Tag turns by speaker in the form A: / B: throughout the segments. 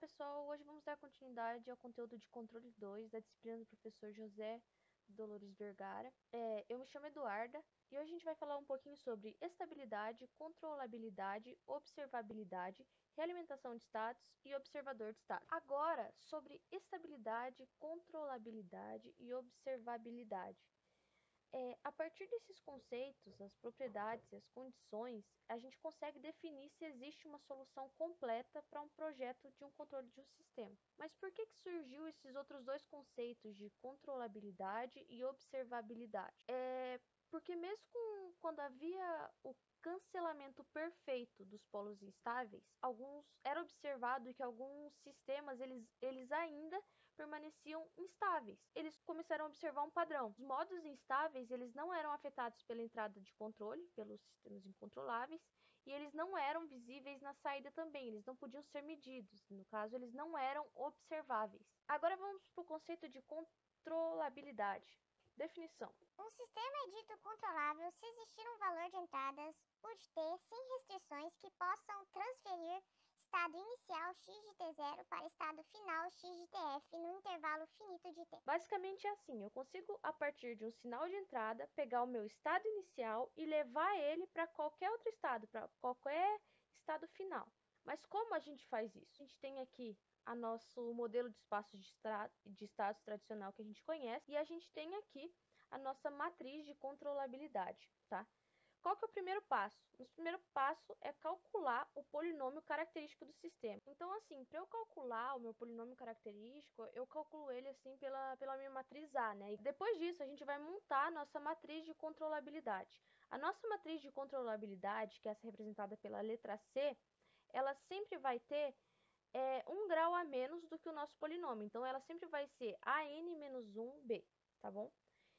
A: pessoal, hoje vamos dar continuidade ao conteúdo de controle 2 da disciplina do professor José Dolores Vergara. Eu me chamo Eduarda e hoje a gente vai falar um pouquinho sobre estabilidade, controlabilidade, observabilidade, realimentação de estados e observador de estados. Agora, sobre estabilidade, controlabilidade e observabilidade. A partir desses conceitos, as propriedades e as condições, a gente consegue definir se existe uma solução completa para um projeto de um controle de um sistema. Mas por que surgiu esses outros dois conceitos de controlabilidade e observabilidade? Porque mesmo quando havia o cancelamento perfeito dos polos instáveis, era observado que alguns sistemas eles ainda permaneciam instáveis. Eles começaram a observar um padrão. Os modos instáveis, eles não eram afetados pela entrada de controle, pelos sistemas incontroláveis, e eles não eram visíveis na saída também, eles não podiam ser medidos. No caso, eles não eram observáveis. Agora vamos para o conceito de controlabilidade. Definição.
B: Um sistema é dito controlável se existir um valor de entradas UDT sem restrições que possam transferir estado inicial x de t0 para estado final x de tf no intervalo finito de tempo.
A: Basicamente é assim, eu consigo, a partir de um sinal de entrada, pegar o meu estado inicial e levar ele para qualquer outro estado, para qualquer estado final. Mas como a gente faz isso? A gente tem aqui o nosso modelo de espaços de estados tradicional que a gente conhece, e a gente tem aqui a nossa matriz de controlabilidade, tá? Qual que é o primeiro passo? O primeiro passo é calcular o polinômio característico do sistema. Então, assim, para eu calcular o meu polinômio característico, eu calculo ele assim pela minha matriz A, né? E depois disso, a gente vai montar a nossa matriz de controlabilidade. A nossa matriz de controlabilidade, que é essa representada pela letra C, ela sempre vai ter 1 grau a menos do que o nosso polinômio. Então, ela sempre vai ser AN-1B, tá bom?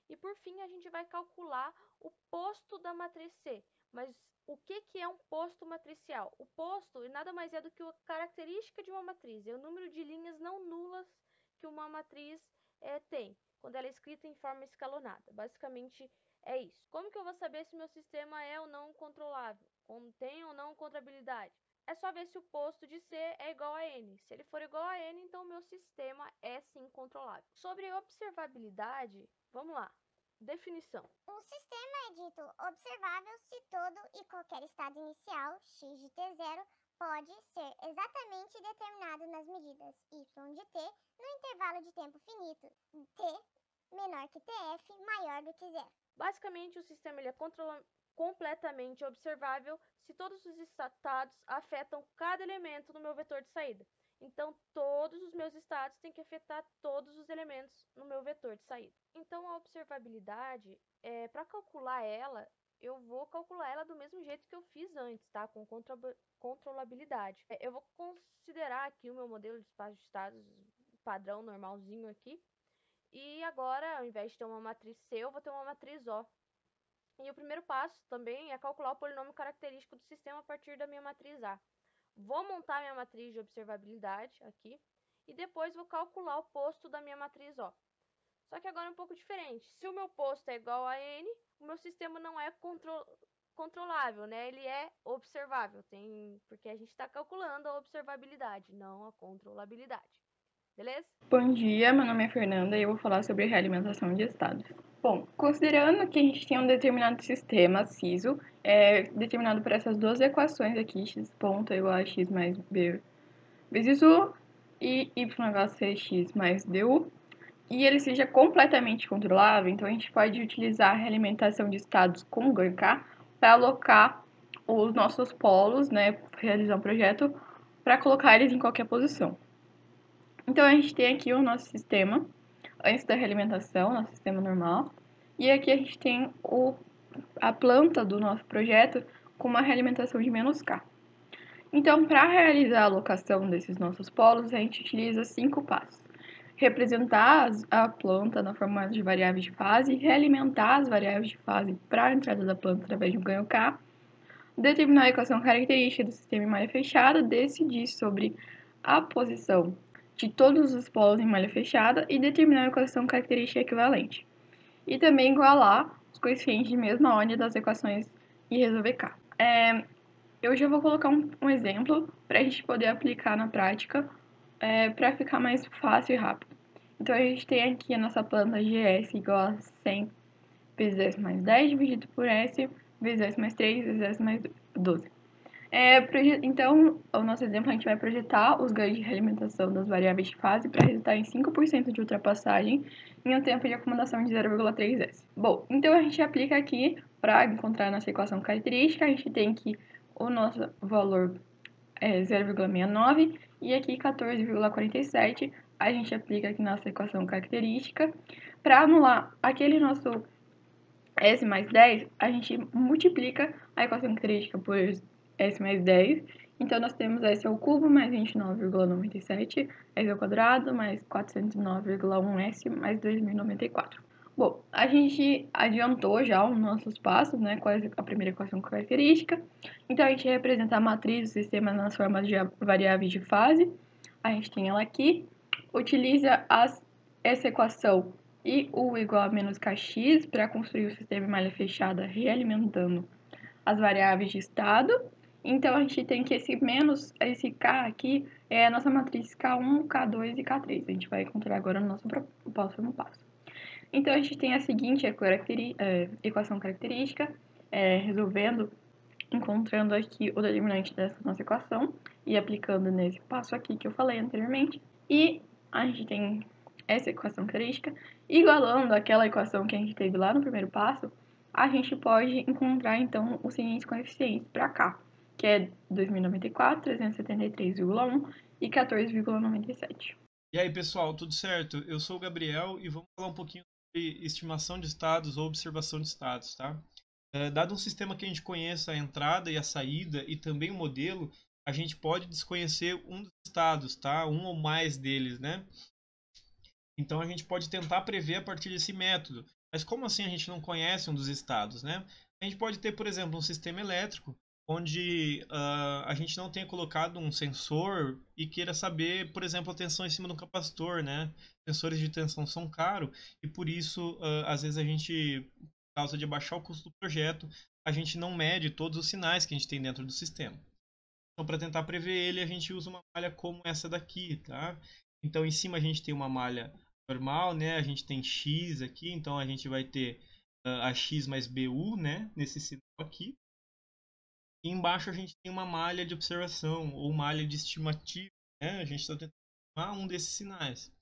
A: E por fim, a gente vai calcular o posto da matriz C. Mas o que é um posto matricial? O posto nada mais é do que a característica de uma matriz. É o número de linhas não nulas que uma matriz tem, quando ela é escrita em forma escalonada. Basicamente é isso. Como que eu vou saber se meu sistema é ou não controlável? Tem ou não controlabilidade? É só ver se o posto de C é igual a N. Se ele for igual a N, então o meu sistema é sim controlável. Sobre observabilidade, vamos lá. Definição.
B: Um sistema é dito observável se todo e qualquer estado inicial, x de t0, pode ser exatamente determinado nas medidas y de t no intervalo de tempo finito, t menor que tf, maior do que zero.
A: Basicamente, o sistema ele é completamente observável se todos os estados afetam cada elemento no meu vetor de saída. Então, todos os meus estados têm que afetar todos os elementos no meu vetor de saída. Então, a observabilidade, para calcular ela, eu vou calcular ela do mesmo jeito que eu fiz antes, tá? Com controlabilidade. Eu vou considerar aqui o meu modelo de espaço de estados padrão, normalzinho aqui. E agora, ao invés de ter uma matriz C, eu vou ter uma matriz O. E o primeiro passo também é calcular o polinômio característico do sistema a partir da minha matriz A. Vou montar minha matriz de observabilidade aqui e depois vou calcular o posto da minha matriz O. Só que agora é um pouco diferente. Se o meu posto é igual a N, o meu sistema não é controlável, né? Ele é observável, porque a gente está calculando a observabilidade, não a controlabilidade. Beleza?
C: Bom dia, meu nome é Fernanda e eu vou falar sobre realimentação de estados. Bom, considerando que a gente tem um determinado sistema CISO, determinado por essas duas equações aqui, x ponto é igual a x mais b vezes u e yHCx mais du, e ele seja completamente controlável, então a gente pode utilizar a realimentação de estados com ganho K para alocar os nossos polos, né, realizar um projeto, para colocar eles em qualquer posição. Então, a gente tem aqui o nosso sistema, antes da realimentação, nosso sistema normal. E aqui a gente tem a planta do nosso projeto com uma realimentação de -K. Então, para realizar a alocação desses nossos polos, a gente utiliza 5 passos. Representar a planta na forma de variáveis de fase, realimentar as variáveis de fase para a entrada da planta através de um ganho K, determinar a equação característica do sistema em malha fechada, decidir sobre a posição de todos os polos em malha fechada e determinar a equação característica equivalente. E também igualar os coeficientes de mesma ordem das equações e resolver K. Eu já vou colocar um exemplo para a gente poder aplicar na prática para ficar mais fácil e rápido. Então, a gente tem aqui a nossa planta GS igual a 100 vezes S mais 10 dividido por S vezes S mais 3 vezes S mais 12. Então, o nosso exemplo, a gente vai projetar os ganhos de realimentação das variáveis de fase para resultar em 5% de ultrapassagem em um tempo de acomodação de 0,3S. Bom, então a gente aplica aqui para encontrar a nossa equação característica, a gente tem que o nosso valor é 0,69 e aqui 14,47. A gente aplica aqui nossa equação característica. Para anular aquele nosso S mais 10, a gente multiplica a equação característica por S mais 10. Então, nós temos S ao cubo mais 29,97, S ao quadrado mais 409,1S mais 2.094. Bom, a gente adiantou já os nossos passos, né, com a primeira equação característica. Então, a gente representa a matriz do sistema nas formas de variáveis de fase. A gente tem ela aqui. Utiliza essa equação e o igual a menos kx para construir o sistema em malha fechada, realimentando as variáveis de estado. Então, a gente tem que esse K aqui é a nossa matriz K1, K2 e K3. A gente vai encontrar agora no nosso próximo passo. Então, a gente tem a seguinte equação característica, resolvendo, encontrando aqui o determinante dessa nossa equação e aplicando nesse passo aqui que eu falei anteriormente. E a gente tem essa equação característica, igualando aquela equação que a gente teve lá no primeiro passo, a gente pode encontrar, então, os seguintes coeficientes para cá, que é 2094, 373,1 e 14,97.
D: E aí, pessoal, tudo certo? Eu sou o Gabriel e vamos falar um pouquinho sobre estimação de estados ou observação de estados, tá? Dado um sistema que a gente conheça a entrada e a saída e também o modelo, a gente pode desconhecer um dos estados, tá? Um ou mais deles, né? Então a gente pode tentar prever a partir desse método. Mas como assim a gente não conhece um dos estados, né? A gente pode ter, por exemplo, um sistema elétrico onde a gente não tenha colocado um sensor e queira saber, por exemplo, a tensão em cima do capacitor, né? Sensores de tensão são caros e por isso, às vezes a gente, por causa de abaixar o custo do projeto, a gente não mede todos os sinais que a gente tem dentro do sistema. Então, para tentar prever ele, a gente usa uma malha como essa daqui, tá? Então, em cima a gente tem uma malha normal, né? A gente tem X aqui, então a gente vai ter a X mais BU, né? Nesse sinal aqui. E embaixo a gente tem uma malha de observação ou malha de estimativa, né? A gente está tentando estimar um desses sinais.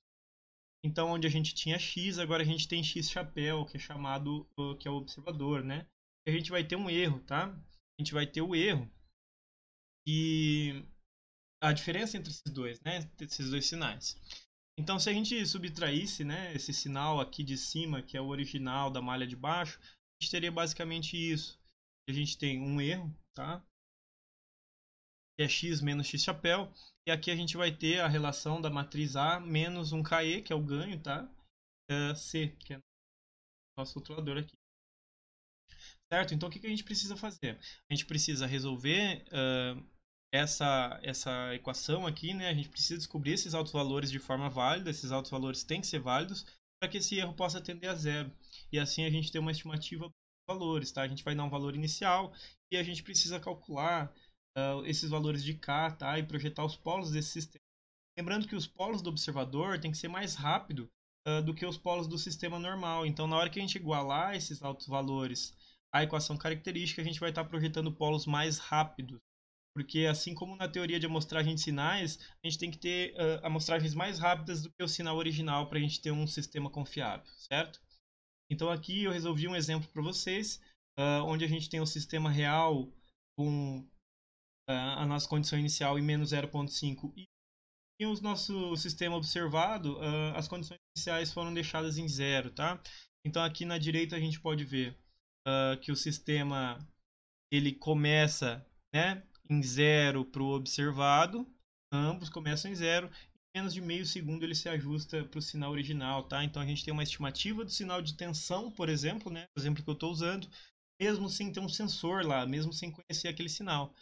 D: Então, onde a gente tinha X, agora a gente tem X chapéu, que é chamado, que é o observador, né? E a gente vai ter um erro, tá? A gente vai ter o erro e a diferença entre esses dois, né? Esses dois sinais. Então, se a gente subtraísse, né, esse sinal aqui de cima, que é o original da malha de baixo, a gente teria basicamente isso. A gente tem um erro, tá? Que é x menos x chapéu. E aqui a gente vai ter a relação da matriz A menos um KE, que é o ganho, tá? C, que é o nosso rotulador aqui. Certo? Então, o que a gente precisa fazer? A gente precisa resolver essa equação aqui, né? A gente precisa descobrir esses altos valores de forma válida. Esses altos valores têm que ser válidos para que esse erro possa tender a zero. E assim a gente tem uma estimativa dos valores, tá? A gente vai dar um valor inicial e a gente precisa calcular esses valores de K, tá? E projetar os polos desse sistema. Lembrando que os polos do observador têm que ser mais rápido do que os polos do sistema normal. Então, na hora que a gente igualar esses altos valores à equação característica, a gente vai estar projetando polos mais rápidos. Porque assim como na teoria de amostragem de sinais, a gente tem que ter amostragens mais rápidas do que o sinal original para a gente ter um sistema confiável, certo? Então aqui eu resolvi um exemplo para vocês, onde a gente tem o sistema real com a nossa condição inicial em menos 0,5 e o nosso sistema observado, as condições iniciais foram deixadas em zero, tá? Então aqui na direita a gente pode ver que o sistema ele começa, né, em zero para o observado, ambos começam em zero, em menos de meio segundo ele se ajusta para o sinal original, tá? Então a gente tem uma estimativa do sinal de tensão, por exemplo, né? O exemplo que eu estou usando, mesmo sem ter um sensor lá, mesmo sem conhecer aquele sinal.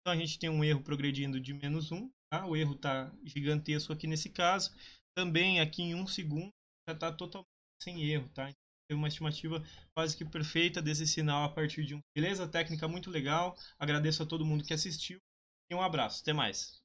D: Então a gente tem um erro progredindo de menos 1, tá? O erro está gigantesco aqui nesse caso. Também aqui em 1 segundo já está totalmente sem erro, tá? Tem uma estimativa quase que perfeita desse sinal a partir de um. Beleza? Técnica muito legal. Agradeço a todo mundo que assistiu e um abraço. Até mais.